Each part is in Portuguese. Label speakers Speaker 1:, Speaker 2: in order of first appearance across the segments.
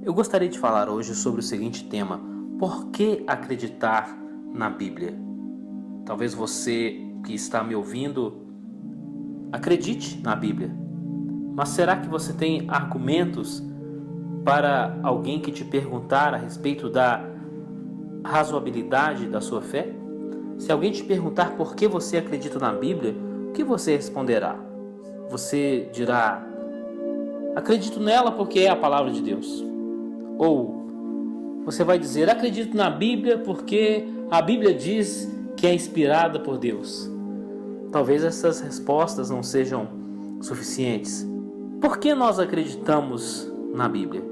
Speaker 1: Eu gostaria de falar hoje sobre o seguinte tema: por que acreditar na Bíblia? Talvez você que está me ouvindo acredite na Bíblia, mas será que você tem argumentos para alguém que te perguntar a respeito da razoabilidade da sua fé? Se alguém te perguntar por que você acredita na Bíblia, o que você responderá? Você dirá: acredito nela porque é a palavra de Deus. Ou você vai dizer: acredito na Bíblia porque a Bíblia diz que é inspirada por Deus. Talvez essas respostas não sejam suficientes. Por que nós acreditamos na Bíblia?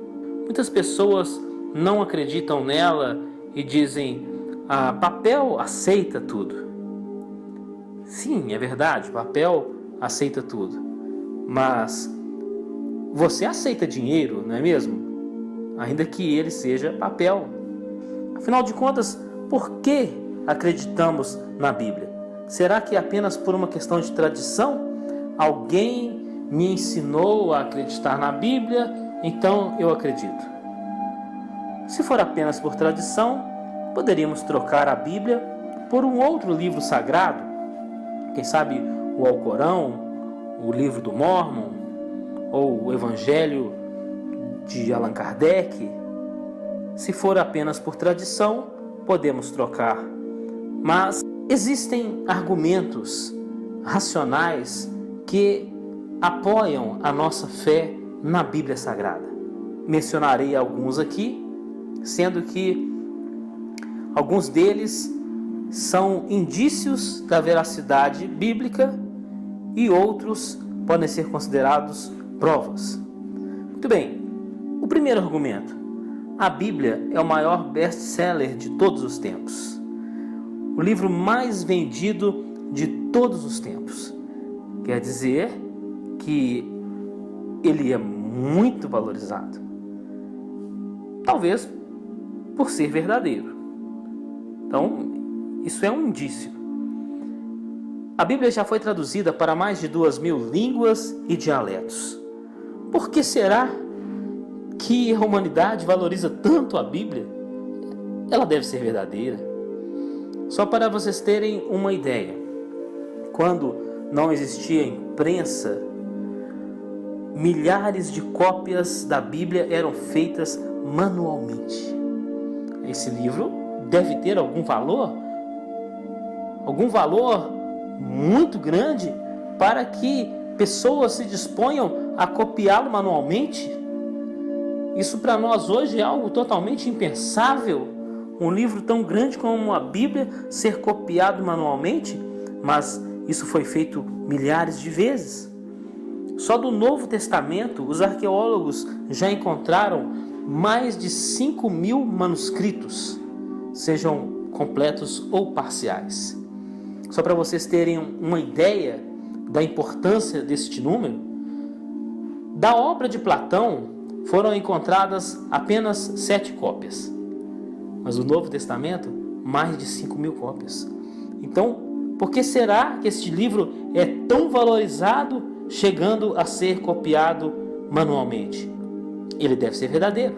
Speaker 1: Muitas pessoas não acreditam nela e dizem: papel aceita tudo. Sim, é verdade, papel aceita tudo. Mas você aceita dinheiro, não é mesmo? Ainda que ele seja papel. Afinal de contas, por que acreditamos na Bíblia? Será que é apenas por uma questão de tradição? Alguém me ensinou a acreditar na Bíblia, então eu acredito. Se for apenas por tradição, poderíamos trocar a Bíblia por um outro livro sagrado. Quem sabe o Alcorão, o livro do Mórmon, ou o Evangelho de Allan Kardec. Se for apenas por tradição, podemos trocar. Mas existem argumentos racionais que apoiam a nossa fé na Bíblia Sagrada. Mencionarei alguns aqui, sendo que alguns deles são indícios da veracidade bíblica e outros podem ser considerados provas. Muito bem, o primeiro argumento: a Bíblia é o maior best-seller de todos os tempos. O livro mais vendido de todos os tempos. Quer dizer que ele é muito valorizado. Talvez por ser verdadeiro. Então, isso é um indício. A Bíblia já foi traduzida para mais de 2.000 línguas e dialetos. Por que será que a humanidade valoriza tanto a Bíblia? Ela deve ser verdadeira. Só para vocês terem uma ideia, quando não existia imprensa, milhares de cópias da Bíblia eram feitas manualmente. Esse livro deve ter algum valor muito grande para que pessoas se disponham a copiá-lo manualmente. Isso para nós hoje é algo totalmente impensável. Um livro tão grande como a Bíblia ser copiado manualmente, mas isso foi feito milhares de vezes. Só do Novo Testamento, os arqueólogos já encontraram mais de 5.000 manuscritos, sejam completos ou parciais. Só para vocês terem uma ideia da importância deste número, da obra de Platão foram encontradas apenas 7 cópias. Mas o Novo Testamento, mais de 5.000 cópias. Então, por que será que este livro é tão valorizado, chegando a ser copiado manualmente? Ele deve ser verdadeiro,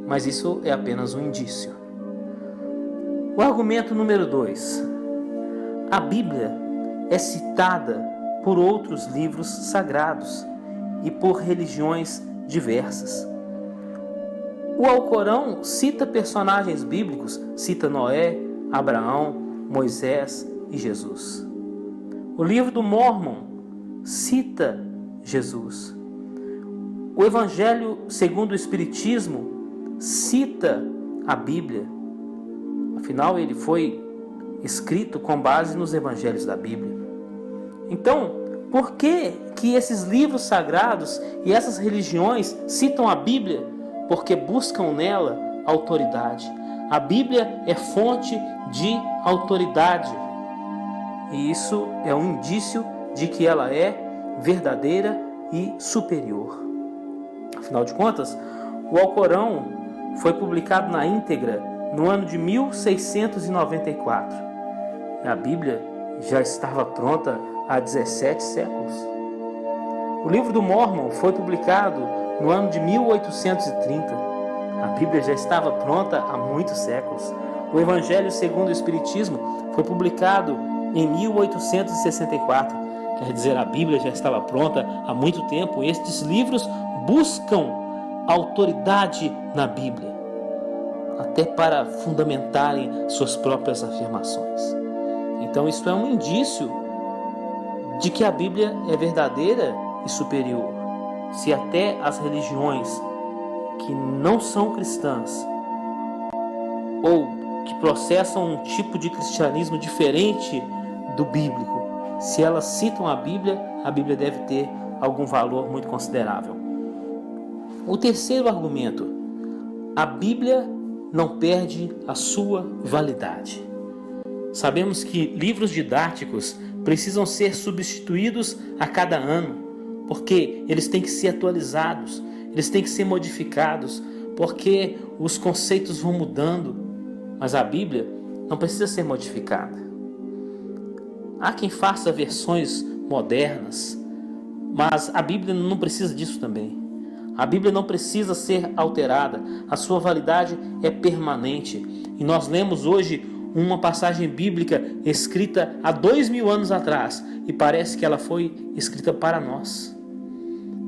Speaker 1: mas isso é apenas um indício. O argumento número 2. A Bíblia é citada por outros livros sagrados e por religiões diversas. O Alcorão cita personagens bíblicos, cita Noé, Abraão, Moisés e Jesus. O livro do Mórmon cita Jesus. O Evangelho segundo o Espiritismo cita a Bíblia. Afinal, ele foi escrito com base nos Evangelhos da Bíblia. Então, por que esses livros sagrados e essas religiões citam a Bíblia? Porque buscam nela autoridade. A Bíblia é fonte de autoridade. E isso é um indício de que ela é verdadeira e superior. Afinal de contas, o Alcorão foi publicado na íntegra no ano de 1694. E a Bíblia já estava pronta há 17 séculos. O livro do Mórmon foi publicado no ano de 1830. A Bíblia já estava pronta há muitos séculos. O Evangelho segundo o Espiritismo foi publicado em 1864. Quer dizer, a Bíblia já estava pronta há muito tempo. Estes livros buscam autoridade na Bíblia, até para fundamentarem suas próprias afirmações. Então, isso é um indício de que a Bíblia é verdadeira e superior. Se até as religiões que não são cristãs ou que processam um tipo de cristianismo diferente do bíblico, se elas citam a Bíblia deve ter algum valor muito considerável. O terceiro argumento: a Bíblia não perde a sua validade. Sabemos que livros didáticos precisam ser substituídos a cada ano, porque eles têm que ser atualizados, eles têm que ser modificados, porque os conceitos vão mudando, mas a Bíblia não precisa ser modificada. Há quem faça versões modernas, mas a Bíblia não precisa disso também. A Bíblia não precisa ser alterada, a sua validade é permanente. E nós lemos hoje uma passagem bíblica escrita há 2000 anos atrás e parece que ela foi escrita para nós,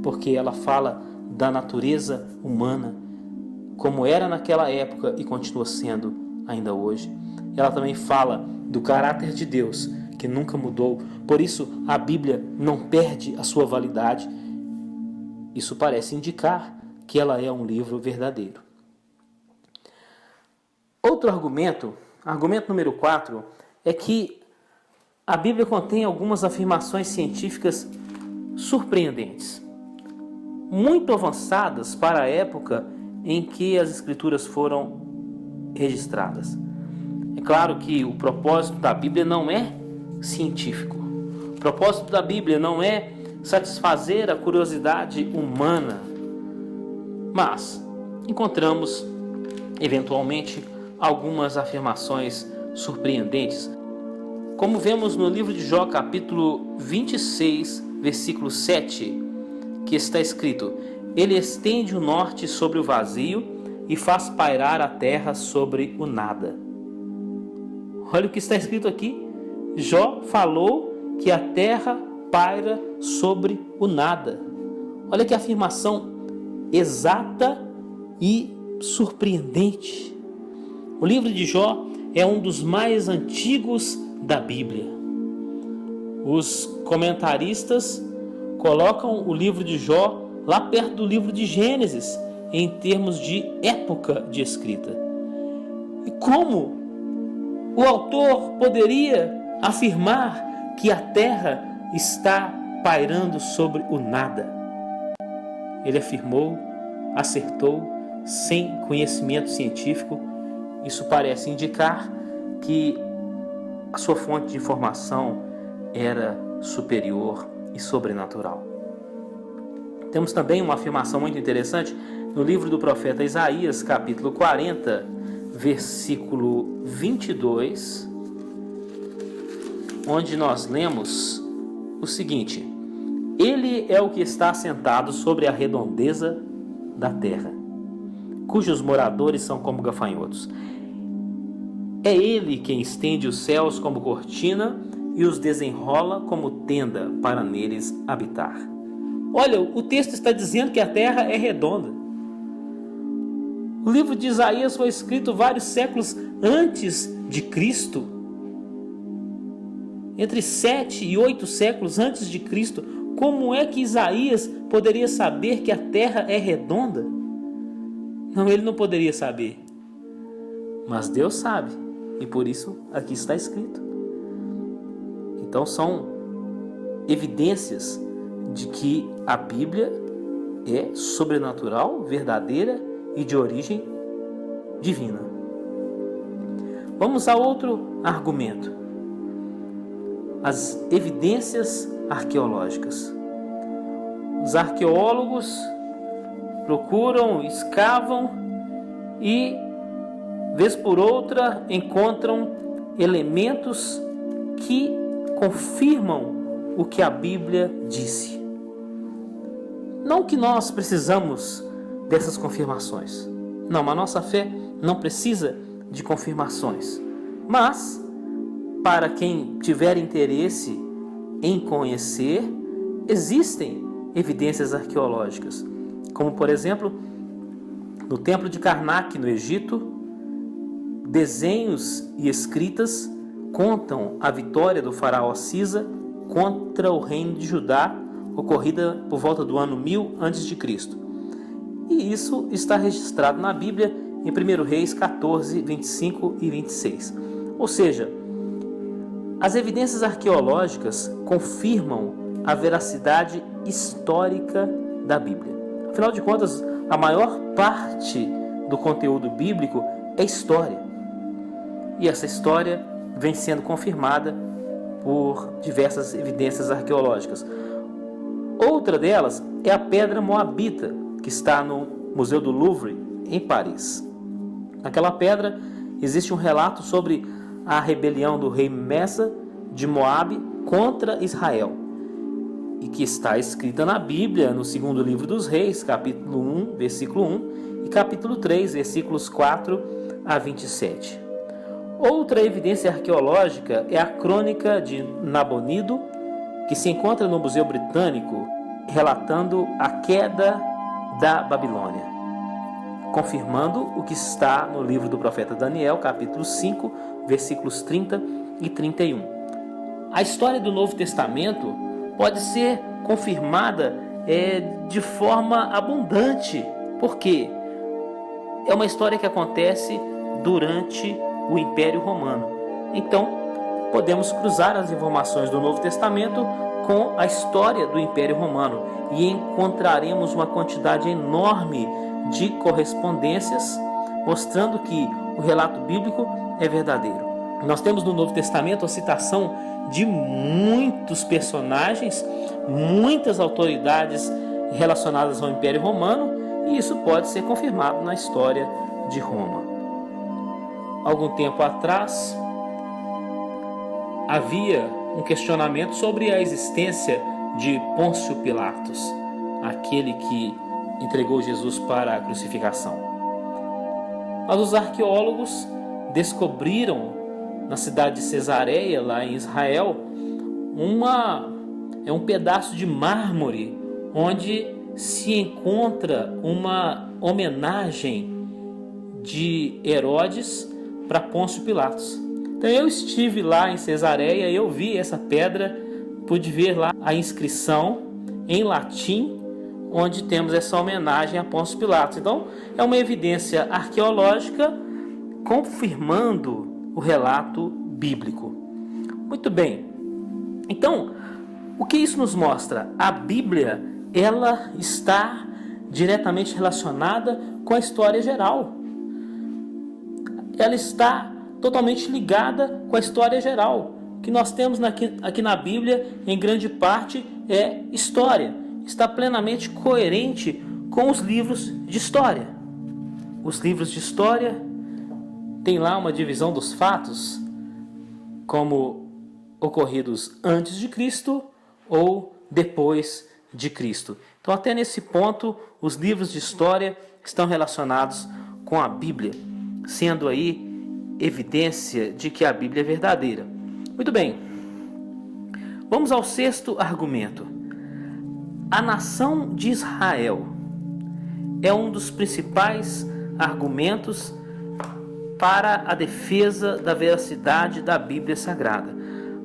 Speaker 1: porque ela fala da natureza humana, como era naquela época e continua sendo ainda hoje. Ela também fala do caráter de Deus, que nunca mudou. Por isso, a Bíblia não perde a sua validade. Isso parece indicar que ela é um livro verdadeiro. Outro argumento número 4, é que a Bíblia contém algumas afirmações científicas surpreendentes, muito avançadas para a época em que as Escrituras foram registradas. É claro que o propósito da Bíblia não é científico. O propósito da Bíblia não é satisfazer a curiosidade humana, mas encontramos, eventualmente, algumas afirmações surpreendentes, como vemos no livro de Jó, capítulo 26, versículo 7, que está escrito: Ele estende o norte sobre o vazio e faz pairar a terra sobre o nada. Olha o que está escrito aqui. Jó falou que a terra paira sobre o nada. Olha que afirmação exata e surpreendente. O livro de Jó é um dos mais antigos da Bíblia. Os comentaristas colocam o livro de Jó lá perto do livro de Gênesis, em termos de época de escrita. E como o autor poderia afirmar que a terra está pairando sobre o nada? Ele afirmou, acertou, sem conhecimento científico. Isso parece indicar que a sua fonte de informação era superior e sobrenatural. Temos também uma afirmação muito interessante no livro do profeta Isaías, capítulo 40, versículo 22, onde nós lemos o seguinte: Ele é o que está assentado sobre a redondeza da terra, cujos moradores são como gafanhotos. É Ele quem estende os céus como cortina e os desenrola como tenda para neles habitar. Olha, o texto está dizendo que a terra é redonda. O livro de Isaías foi escrito vários séculos antes de Cristo. Entre 7 e 8 séculos antes de Cristo. Como é que Isaías poderia saber que a terra é redonda? Não, ele não poderia saber. Mas Deus sabe. E por isso aqui está escrito. Então são evidências de que a Bíblia é sobrenatural, verdadeira e de origem divina. Vamos a outro argumento: as evidências arqueológicas. Os arqueólogos procuram, escavam e, vez por outra, encontram elementos que confirmam o que a Bíblia disse. Não que nós precisamos dessas confirmações. Não, a nossa fé não precisa de confirmações. Mas, para quem tiver interesse em conhecer, existem evidências arqueológicas, como por exemplo, no templo de Karnak, no Egito, desenhos e escritas contam a vitória do faraó Cisa contra o reino de Judá, ocorrida por volta do ano 1000 a.C. E isso está registrado na Bíblia em 1 Reis 14, 25 e 26. Ou seja, as evidências arqueológicas confirmam a veracidade histórica da Bíblia. Afinal de contas, a maior parte do conteúdo bíblico é história. E essa história vem sendo confirmada por diversas evidências arqueológicas. Outra delas é a pedra moabita, que está no Museu do Louvre, em Paris. Naquela pedra existe um relato sobre a rebelião do rei Messa de Moabe contra Israel, e que está escrita na Bíblia, no segundo livro dos Reis, capítulo 1, versículo 1, e capítulo 3, versículos 4 a 27. Outra evidência arqueológica é a crônica de Nabonido, que se encontra no Museu Britânico, relatando a queda da Babilônia, confirmando o que está no livro do profeta Daniel, capítulo 5, versículos 30 e 31. A história do Novo Testamento pode ser confirmada de forma abundante, porque é uma história que acontece durante o Império Romano. Então, podemos cruzar as informações do Novo Testamento com a história do Império Romano e encontraremos uma quantidade enorme de correspondências mostrando que o relato bíblico é verdadeiro. Nós temos no Novo Testamento a citação de muitos personagens, muitas autoridades relacionadas ao Império Romano, e isso pode ser confirmado na história de Roma. Algum tempo atrás, havia um questionamento sobre a existência de Pôncio Pilatos, aquele que entregou Jesus para a crucificação. Mas os arqueólogos descobriram na cidade de Cesareia, lá em Israel, um pedaço de mármore onde se encontra uma homenagem de Herodes para Pôncio Pilatos. Então eu estive lá em Cesareia, eu vi essa pedra, pude ver lá a inscrição em latim, onde temos essa homenagem a Pôncio Pilatos. Então é uma evidência arqueológica confirmando o relato bíblico. Muito bem. Então, o que isso nos mostra? A Bíblia, ela está diretamente relacionada com a história geral. Ela está totalmente ligada com a história geral. O que nós temos aqui na Bíblia, em grande parte, é história. Está plenamente coerente com os livros de história. Os livros de história têm lá uma divisão dos fatos, como ocorridos antes de Cristo ou depois de Cristo. Então, até nesse ponto, os livros de história estão relacionados com a Bíblia, sendo aí evidência de que a Bíblia é verdadeira. Muito bem, vamos ao sexto argumento. A nação de Israel é um dos principais argumentos para a defesa da veracidade da Bíblia Sagrada.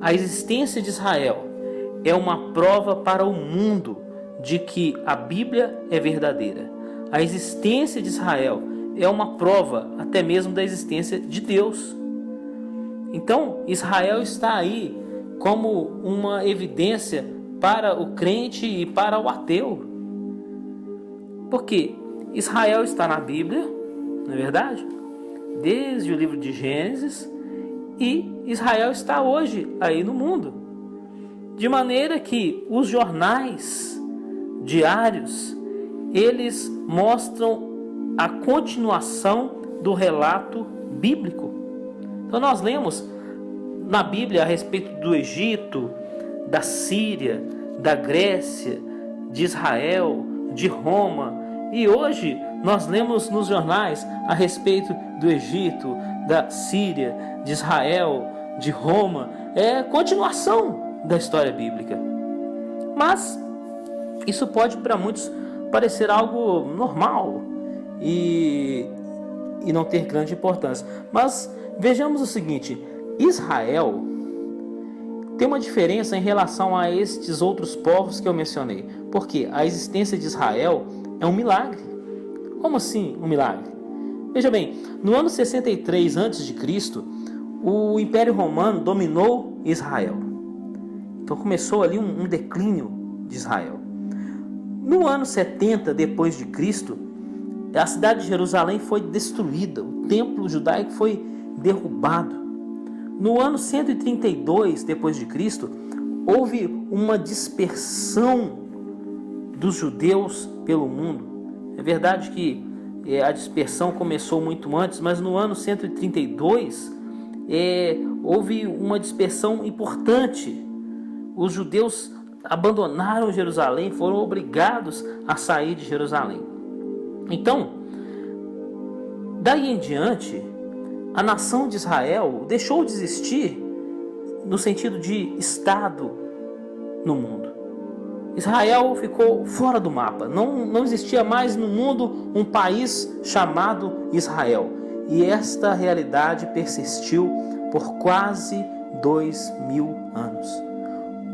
Speaker 1: A existência de Israel é uma prova para o mundo de que a Bíblia é verdadeira. A existência de Israel é uma prova até mesmo da existência de Deus. Então, Israel está aí como uma evidência para o crente e para o ateu. Porque Israel está na Bíblia, não é verdade? Desde o livro de Gênesis, e Israel está hoje aí no mundo. De maneira que os jornais diários, eles mostram a continuação do relato bíblico. Então nós lemos na Bíblia a respeito do Egito, da Síria, da Grécia, de Israel, de Roma E hoje nós lemos nos jornais a respeito do Egito, da Síria, de Israel, de Roma. É continuação da história bíblica. Mas isso pode para muitos parecer algo normal e não ter grande importância. Mas vejamos o seguinte: Israel tem uma diferença em relação a estes outros povos que eu mencionei, porque a existência de Israel é um milagre. Como assim um milagre? Veja bem, no ano 63 a.C., o Império Romano dominou Israel. Então começou ali um declínio de Israel. No ano 70 depois de Cristo, a cidade de Jerusalém foi destruída, o templo judaico foi derrubado. No ano 132 depois de Cristo, houve uma dispersão dos judeus pelo mundo. É verdade que a dispersão começou muito antes, mas no ano 132 houve uma dispersão importante. Os judeus abandonaram Jerusalém, foram obrigados a sair de Jerusalém. Então, daí em diante, a nação de Israel deixou de existir no sentido de Estado no mundo. Israel ficou fora do mapa. Não existia mais no mundo um país chamado Israel. E esta realidade persistiu por quase 2000 anos.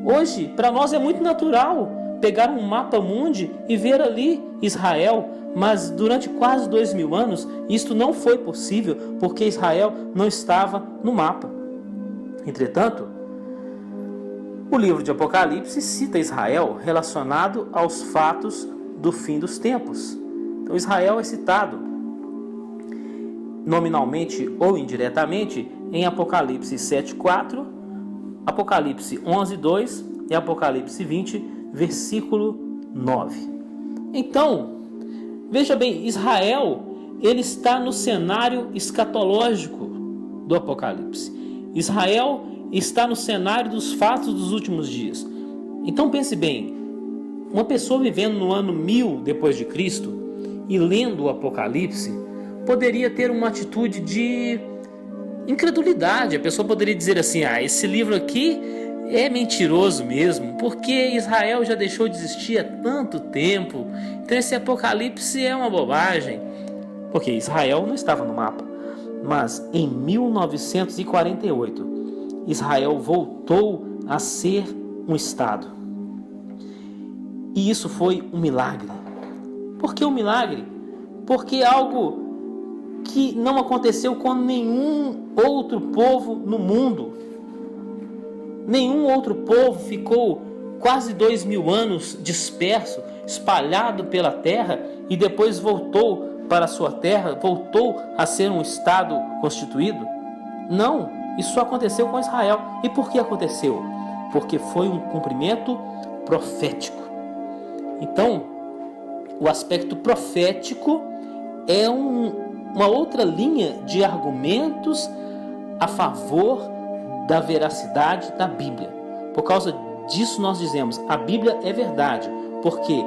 Speaker 1: Hoje, para nós é muito natural pegar um mapa mundi e ver ali Israel, mas durante quase 2000 anos isto não foi possível porque Israel não estava no mapa. Entretanto, o livro de Apocalipse cita Israel relacionado aos fatos do fim dos tempos. Então Israel é citado nominalmente ou indiretamente em Apocalipse 7:4, Apocalipse 11:2 e Apocalipse 20, versículo 9. Então, veja bem, Israel ele está no cenário escatológico do Apocalipse. Israel está no cenário dos fatos dos últimos dias. Então pense bem, uma pessoa vivendo no ano 1000 depois de Cristo e lendo o Apocalipse poderia ter uma atitude de incredulidade. A pessoa poderia dizer assim: esse livro aqui é mentiroso mesmo, porque Israel já deixou de existir há tanto tempo, então esse Apocalipse é uma bobagem, porque Israel não estava no mapa. Mas em 1948 Israel voltou a ser um Estado. E isso foi um milagre. Por que um milagre? Porque algo que não aconteceu com nenhum outro povo no mundo. Nenhum outro povo ficou quase 2000 anos disperso, espalhado pela terra e depois voltou para a sua terra, voltou a ser um Estado constituído. Não, isso só aconteceu com Israel. E por que aconteceu? Porque foi um cumprimento profético. Então, o aspecto profético é uma outra linha de argumentos a favor da veracidade da Bíblia. Por causa disso nós dizemos, a Bíblia é verdade, porque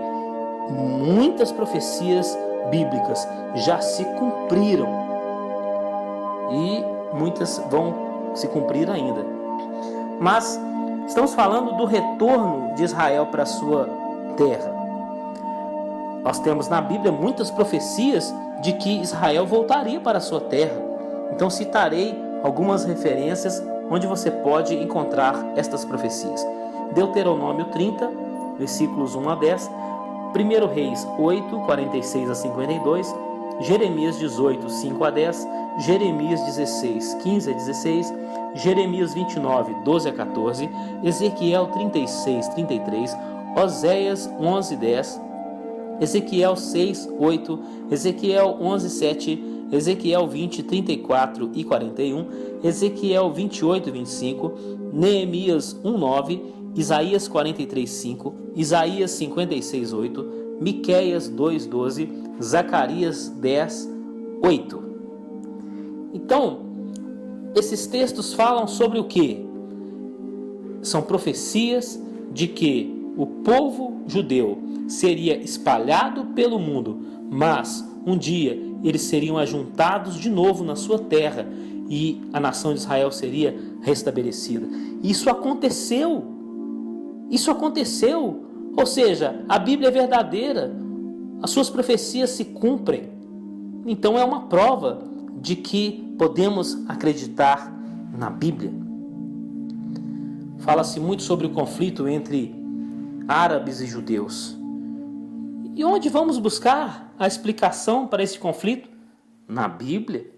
Speaker 1: muitas profecias bíblicas já se cumpriram e muitas vão se cumprir ainda. Mas estamos falando do retorno de Israel para a sua terra. Nós temos na Bíblia muitas profecias de que Israel voltaria para a sua terra. Então citarei algumas referências onde você pode encontrar estas profecias. Deuteronômio 30, versículos 1 a 10, 1 Reis 8, 46 a 52, Jeremias 18, 5 a 10, Jeremias 16, 15 a 16, Jeremias 29, 12 a 14, Ezequiel 36, 33, Oséias 11, 10, Ezequiel 6, 8, Ezequiel 11, 7, Ezequiel 20, 34 e 41, Ezequiel 28, 25, Neemias 1, 9, Isaías 43, 5, Isaías 56, 8, Miqueias 2, 12, Zacarias 10, 8. Então, esses textos falam sobre o quê? São profecias de que o povo judeu seria espalhado pelo mundo, mas um dia eles seriam ajuntados de novo na sua terra e a nação de Israel seria restabelecida. Isso aconteceu. Ou seja, a Bíblia é verdadeira, as suas profecias se cumprem. Então é uma prova de que podemos acreditar na Bíblia. Fala-se muito sobre o conflito entre árabes e judeus. E onde vamos buscar a explicação para esse conflito? Na Bíblia.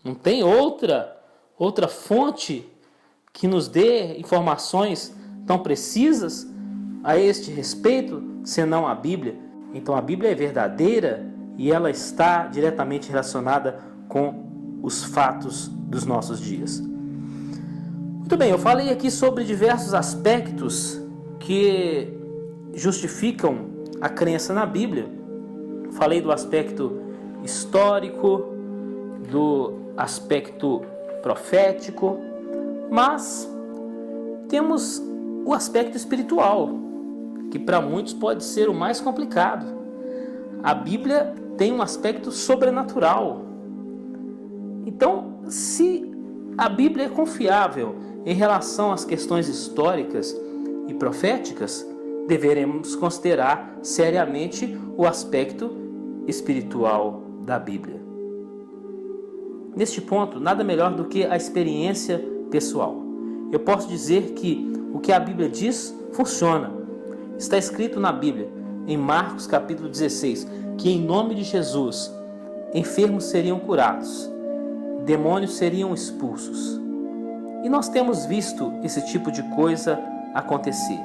Speaker 1: Não tem outra fonte que nos dê informações tão precisas a este respeito, senão a Bíblia. Então a Bíblia é verdadeira e ela está diretamente relacionada com os fatos dos nossos dias. Muito bem, eu falei aqui sobre diversos aspectos que justificam a crença na Bíblia. Falei do aspecto histórico, do aspecto profético, mas temos o aspecto espiritual, que para muitos pode ser o mais complicado. A Bíblia tem um aspecto sobrenatural. Então, se a Bíblia é confiável em relação às questões históricas e proféticas, deveremos considerar seriamente o aspecto espiritual da Bíblia. Neste ponto, nada melhor do que a experiência pessoal. Eu posso dizer que o que a Bíblia diz funciona. Está escrito na Bíblia, em Marcos capítulo 16, que em nome de Jesus, enfermos seriam curados, demônios seriam expulsos. E nós temos visto esse tipo de coisa acontecer.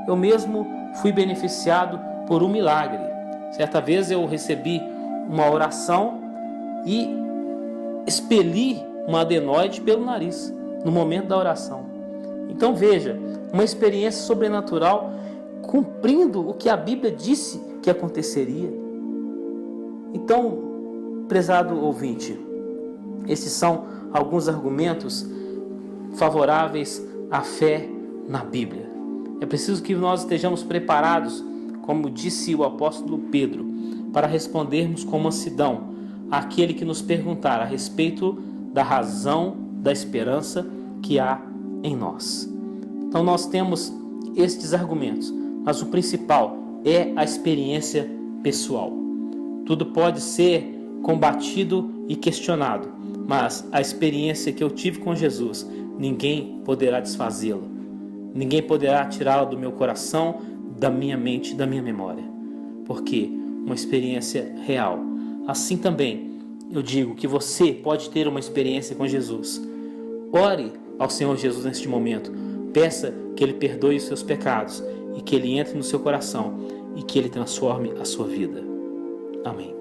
Speaker 1: Eu mesmo fui beneficiado por um milagre. Certa vez eu recebi uma oração e expeli uma adenoide pelo nariz, no momento da oração. Então veja, uma experiência sobrenatural cumprindo o que a Bíblia disse que aconteceria. Então, prezado ouvinte, esses são alguns argumentos favoráveis à fé na Bíblia. É preciso que nós estejamos preparados, como disse o apóstolo Pedro, para respondermos com mansidão àquele que nos perguntar a respeito da razão da esperança que há em nós. Então nós temos estes argumentos, mas o principal é a experiência pessoal. Tudo pode ser combatido e questionado, mas a experiência que eu tive com Jesus, ninguém poderá desfazê-la. Ninguém poderá tirá-la do meu coração, da minha mente, da minha memória. Porque uma experiência real. Assim também, eu digo que você pode ter uma experiência com Jesus. Ore ao Senhor Jesus neste momento. Peça que Ele perdoe os seus pecados e que Ele entre no seu coração e que Ele transforme a sua vida. Amém.